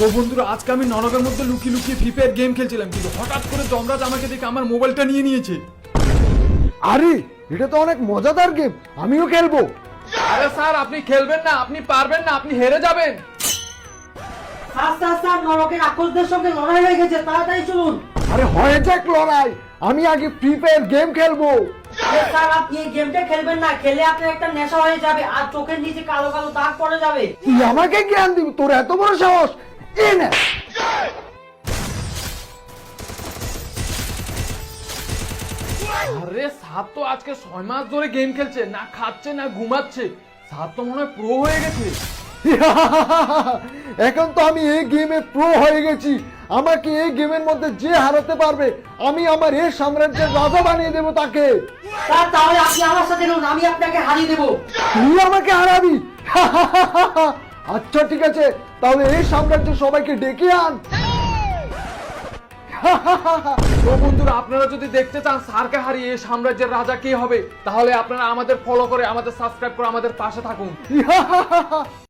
তো বন্ধুরা আজকে আমি নরকের মধ্যে লুকিয়ে লুকিয়ে ফ্রি ফায়ার গেম খেলছিলাম, কিন্তু হঠাৎ করে যমরাজ আমাকে দেখে আমার মোবাইলটা নিয়ে নিয়েছে। আরে এটা তো অনেক মজাদার গেম, আমিও খেলবো। আরে স্যার আপনি খেলবেন না, আপনি পারবেন না, আপনি হেরে যাবেন। স্যার নরকের রাক্ষসদের সঙ্গে লড়াই হয়ে গেছে, তাড়াতাড়ি চলুন। আরে হয়ে যাক লড়াই, আমি আগে ফ্রি ফায়ার গেম খেলবো। স্যার আপনি এই গেমটা খেলবেন না, খেলে আপনার একটা নেশা হয়ে যাবে আর চোখের নিচে কালো কালো দাগ পড়ে যাবে। তুই আমাকে জ্ঞান দিবি? তোর এত বড় সাহস! এই নে। আরে স্যার তো আজকে 6 মাস ধরে গেম খেলছে, না খাচ্ছে না ঘুমাচ্ছে। স্যার তো মনে হয় প্রো হয়ে গেছে। এখন তো আমি এই গেমে প্রো হয়ে গেছি। আমাকে এই গেমের মধ্যে যে হারাতে পারবে, আমি আমার এই সাম্রাজ্যের রাজা বানিয়ে দেবো তাকে। স্যার তাহলে আপনি আমার সাথে লড়ুন, আমি আপনাকে হারিয়ে দেবো। তুই আমাকে হারাবি? আচ্ছা ঠিক আছে, তাহলে এই সাম্রাজ্য সবাইকে ডেকে আন। তো বন্ধুরা আপনারা যদি দেখতে চান স্যারকে হারিয়ে এই সাম্রাজ্যের রাজা কে হবে, তাহলে আপনারা আমাদের ফলো করে আমাদের সাবস্ক্রাইব করে আমাদের পাশে থাকুন।